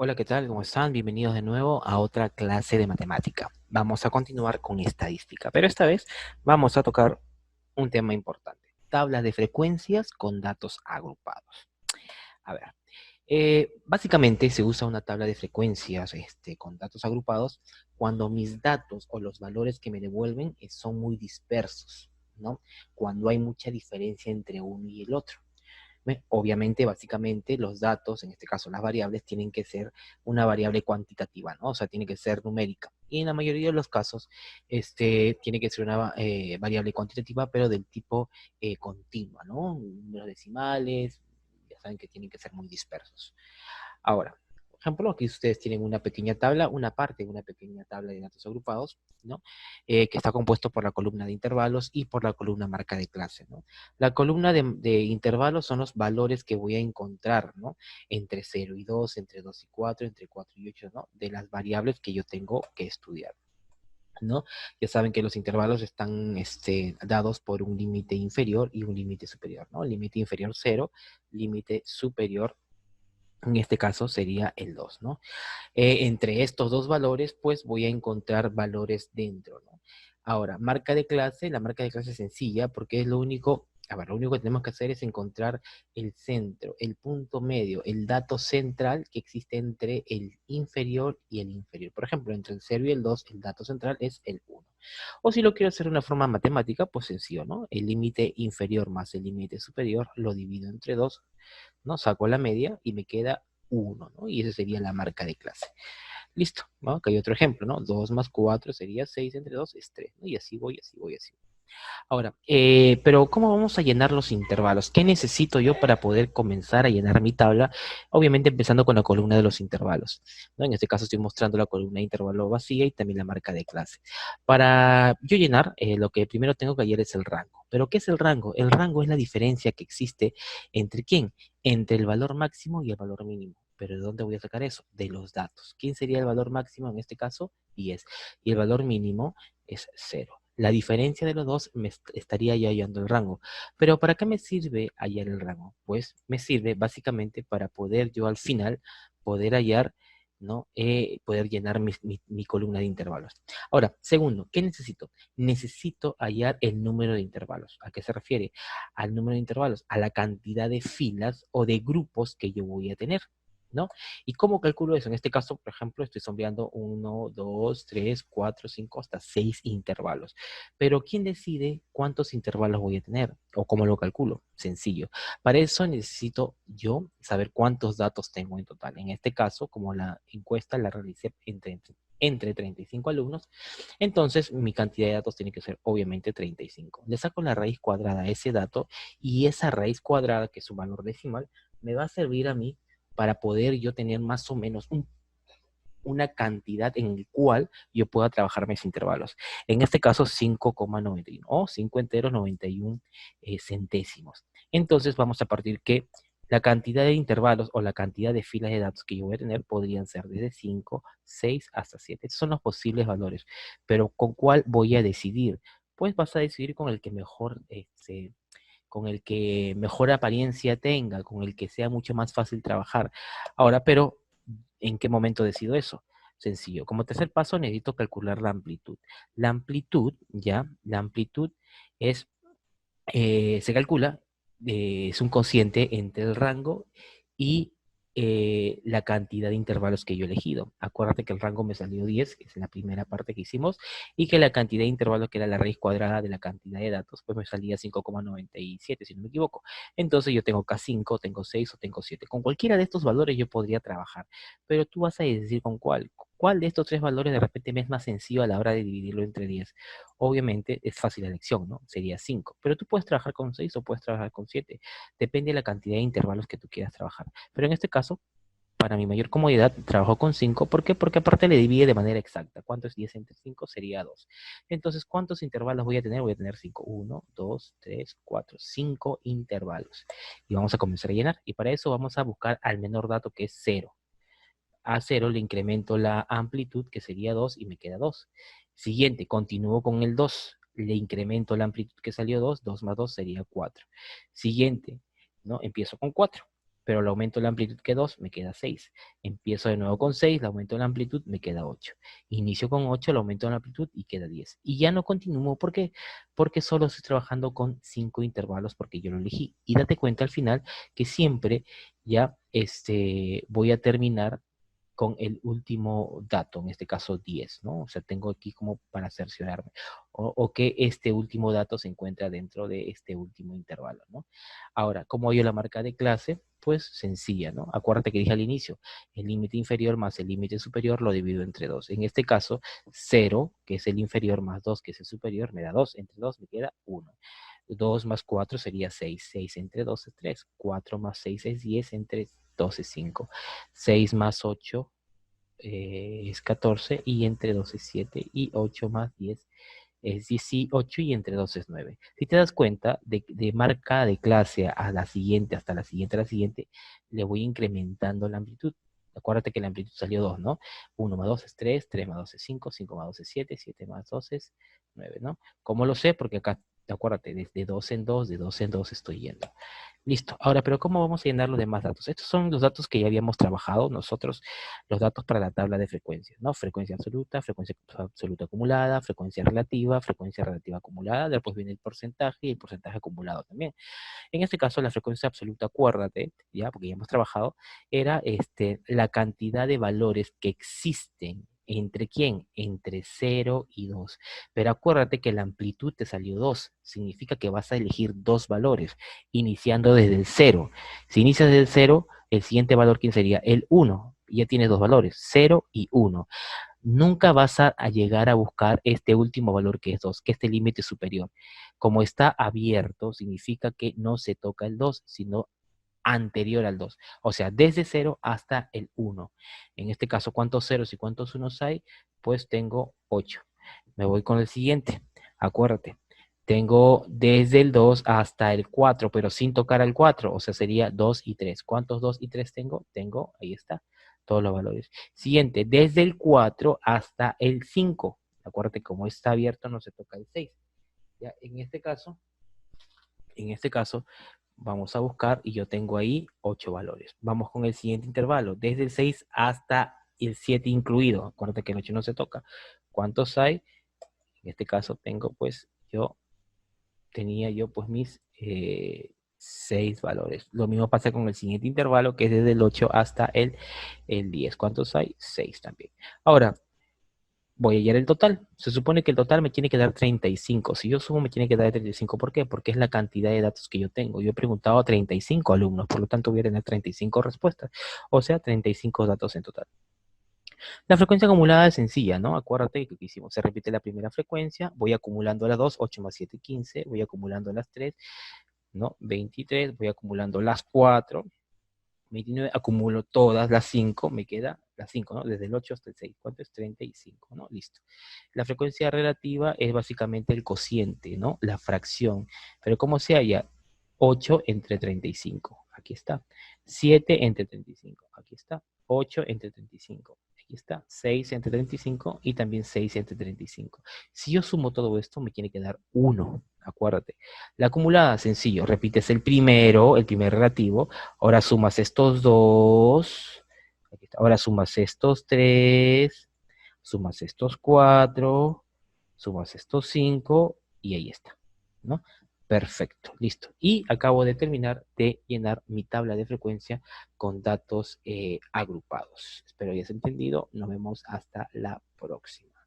Hola, ¿qué tal? ¿Cómo están? Bienvenidos de nuevo a otra clase de matemática. Vamos a continuar con estadística, pero esta vez vamos a tocar un tema importante. Tabla de frecuencias con datos agrupados. A ver, básicamente se usa una tabla de frecuencias con datos agrupados cuando mis datos o los valores que me devuelven son muy dispersos, ¿no? Cuando hay mucha diferencia entre uno y el otro. Obviamente, básicamente, los datos, en este caso las variables, tienen que ser una variable cuantitativa, ¿no? O sea, tiene que ser numérica. Y en la mayoría de los casos, tiene que ser una variable cuantitativa, pero del tipo continua, ¿no? Números decimales, ya saben que tienen que ser muy dispersos. Ahora, por ejemplo, aquí ustedes tienen una pequeña tabla, una parte de una pequeña tabla de datos agrupados, ¿no? Que está compuesto por la columna de intervalos y por la columna marca de clase, ¿no? La columna de intervalos son los valores que voy a encontrar, ¿no? Entre 0 y 2, entre 2 y 4, entre 4 y 8, ¿no? De las variables que yo tengo que estudiar, ¿no? Ya saben que los intervalos están dados por un límite inferior y un límite superior, ¿no? Límite inferior 0, límite superior en este caso sería el 2, ¿no? Entre estos dos valores, pues voy a encontrar valores dentro, ¿no? Ahora, marca de clase, la marca de clase es sencilla porque es lo único, a ver, lo único que tenemos que hacer es encontrar el centro, el punto medio, el dato central que existe entre el inferior y el inferior. Por ejemplo, entre el 0 y el 2, el dato central es el 1. O si lo quiero hacer de una forma matemática, pues sencillo, ¿no? El límite inferior más el límite superior lo divido entre 2, ¿no? Saco la media y me queda 1, ¿no? Y esa sería la marca de clase. Listo, ¿no? Acá hay otro ejemplo, ¿no? 2 más 4 sería 6 entre 2 es 3, ¿no? Y así voy, así voy, así voy. Ahora, pero ¿cómo vamos a llenar los intervalos? ¿Qué necesito yo para poder comenzar a llenar mi tabla? Obviamente empezando con la columna de los intervalos, ¿no? En este caso estoy mostrando la columna de intervalo vacía y también la marca de clase. Para yo llenar, lo que primero tengo que hallar es el rango. ¿Pero qué es el rango? El rango es la diferencia que existe entre ¿quién? Entre el valor máximo y el valor mínimo. ¿Pero de dónde voy a sacar eso? De los datos. ¿Quién sería el valor máximo en este caso? 10. Y el valor mínimo es 0. La diferencia de los dos me estaría ya hallando el rango. Pero ¿para qué me sirve hallar el rango? Pues me sirve básicamente para poder yo al final poder hallar, ¿no? Poder llenar mi columna de intervalos. Ahora, segundo, ¿qué necesito? Necesito hallar el número de intervalos. ¿A qué se refiere? Al número de intervalos, a la cantidad de filas o de grupos que yo voy a tener, ¿no? ¿Y cómo calculo eso? En este caso, por ejemplo, estoy sombreando 1, 2, 3, 4, 5, hasta 6 intervalos. Pero ¿quién decide cuántos intervalos voy a tener? ¿O cómo lo calculo? Sencillo. Para eso necesito yo saber cuántos datos tengo en total. En este caso, como la encuesta la realicé entre 35 alumnos, entonces mi cantidad de datos tiene que ser obviamente 35. Le saco la raíz cuadrada a ese dato y esa raíz cuadrada, que es su valor decimal, me va a servir a mí para poder yo tener más o menos una cantidad en el cual yo pueda trabajar mis intervalos. En este caso 5,91 o 5 enteros 91 centésimos. Entonces vamos a partir que la cantidad de intervalos o la cantidad de filas de datos que yo voy a tener podrían ser desde 5, 6 hasta 7. Estos son los posibles valores. Pero ¿con cuál voy a decidir? Pues vas a decidir con el que mejor con el que mejor apariencia tenga, con el que sea mucho más fácil trabajar. Ahora, pero, ¿en qué momento decido eso? Sencillo. Como tercer paso, necesito calcular la amplitud. La amplitud, ya, la amplitud es, se calcula, es un cociente entre el rango y la cantidad de intervalos que yo he elegido. Acuérdate que el rango me salió 10, que es la primera parte que hicimos, y que la cantidad de intervalos, que era la raíz cuadrada de la cantidad de datos, pues me salía 5,97, si no me equivoco. Entonces yo tengo K5, tengo 6 o tengo 7. Con cualquiera de estos valores yo podría trabajar, pero tú vas a decir con cuál. ¿Cuál de estos tres valores de repente me es más sencillo a la hora de dividirlo entre 10? Obviamente es fácil la elección, ¿no? Sería 5. Pero tú puedes trabajar con 6 o puedes trabajar con 7. Depende de la cantidad de intervalos que tú quieras trabajar. Pero en este caso, para mi mayor comodidad, trabajo con 5. ¿Por qué? Porque aparte le divide de manera exacta. ¿Cuánto es 10 entre 5? Sería 2. Entonces, ¿cuántos intervalos voy a tener? Voy a tener 5. 1, 2, 3, 4, 5 intervalos. Y vamos a comenzar a llenar. Y para eso vamos a buscar al menor dato, que es 0. A 0 le incremento la amplitud, que sería 2, y me queda 2. Siguiente, continúo con el 2. Le incremento la amplitud, que salió 2. 2 más 2 sería 4. Siguiente, ¿no? Empiezo con 4. pero le aumento la amplitud que 2, me queda 6. Empiezo de nuevo con 6, le aumento la amplitud, me queda 8. Inicio con 8, le aumento la amplitud y queda 10. Y ya no continúo, ¿por qué? Porque solo estoy trabajando con 5 intervalos porque yo lo elegí. Y date cuenta al final que siempre ya voy a terminar con el último dato, en este caso 10, ¿no? O sea, tengo aquí como para cerciorarme, o que este último dato se encuentra dentro de este último intervalo, ¿no? Ahora, ¿cómo hallo la marca de clase? Pues sencilla, ¿no? Acuérdate que dije al inicio, el límite inferior más el límite superior lo divido entre 2. En este caso, 0, que es el inferior, más 2, que es el superior, me da 2. Entre 2 me queda 1. 2 más 4 sería 6. 6 entre 2 es 3. 4 más 6 es 10. Entre 2 es 5. 6 más 8 es 14. Y entre 2 es 7. Y 8 más 10 es 18. Y entre 2 es 9. Si te das cuenta, de marca de clase a la siguiente, hasta la siguiente, a la siguiente, le voy incrementando la amplitud. Acuérdate que la amplitud salió 2, ¿no? 1 más 2 es 3, 3 más 2 es 5, 5 más 2 es 7, 7 más 2 es 9, ¿no? ¿Cómo lo sé? Porque acá, acuérdate, desde 2 en 2, de 2 en 2 estoy yendo. Listo. Ahora, pero ¿cómo vamos a llenar los demás datos? Estos son los datos que ya habíamos trabajado nosotros, los datos para la tabla de frecuencias, ¿no? Frecuencia absoluta acumulada, frecuencia relativa acumulada, después viene el porcentaje y el porcentaje acumulado también. En este caso, la frecuencia absoluta, acuérdate, ya, porque ya hemos trabajado, era la cantidad de valores que existen. ¿Entre quién? Entre 0 y 2. Pero acuérdate que la amplitud te salió 2. Significa que vas a elegir dos valores, iniciando desde el 0. Si inicias desde el 0, el siguiente valor, ¿quién sería? El 1. Ya tienes dos valores, 0 y 1. Nunca vas a llegar a buscar este último valor que es 2, que es este límite superior. Como está abierto, significa que no se toca el 2, sino anterior al 2. O sea, desde 0 hasta el 1. En este caso, ¿cuántos ceros y cuántos unos hay? Pues tengo 8. Me voy con el siguiente. Acuérdate. Tengo desde el 2 hasta el 4, pero sin tocar al 4. O sea, sería 2 y 3. ¿Cuántos 2 y 3 tengo? Tengo, ahí está, todos los valores. Siguiente, desde el 4 hasta el 5. Acuérdate, como está abierto, no se toca el 6. Ya, en este caso, vamos a buscar y yo tengo ahí 8 valores. Vamos con el siguiente intervalo, desde el 6 hasta el 7 incluido. Acuérdate que el 8 no se toca. ¿Cuántos hay? En este caso tenía yo pues mis 6 valores. Lo mismo pasa con el siguiente intervalo, que es desde el 8 hasta el 10. ¿Cuántos hay? 6 también. Ahora, voy a hallar el total. Se supone que el total me tiene que dar 35. Si yo sumo, me tiene que dar 35. ¿Por qué? Porque es la cantidad de datos que yo tengo. Yo he preguntado a 35 alumnos, por lo tanto voy a tener 35 respuestas. O sea, 35 datos en total. La frecuencia acumulada es sencilla, ¿no? Acuérdate que hicimos. Se repite la primera frecuencia, voy acumulando las 2, 8 más 7, 15. Voy acumulando las 3, ¿no? 23. Voy acumulando las 4. 29, acumulo todas las 5, me queda las 5, ¿no? Desde el 8 hasta el 6. ¿Cuánto es? 35, ¿no? Listo. La frecuencia relativa es básicamente el cociente, ¿no? La fracción. Pero ¿cómo se halla? 8 entre 35. Aquí está. 7 entre 35. Aquí está. 8 entre 35. Aquí está. 6 entre 35 y también 6 entre 35. Si yo sumo todo esto, me tiene que dar 1. Acuérdate. La acumulada, sencillo. Repites el primer relativo. Ahora sumas estos 2. Aquí está. Ahora sumas estos 3. Sumas estos 4. Sumas estos 5. Y ahí está, ¿no? Perfecto, listo. Y acabo de terminar de llenar mi tabla de frecuencia con datos agrupados. Espero hayas entendido. Nos vemos hasta la próxima.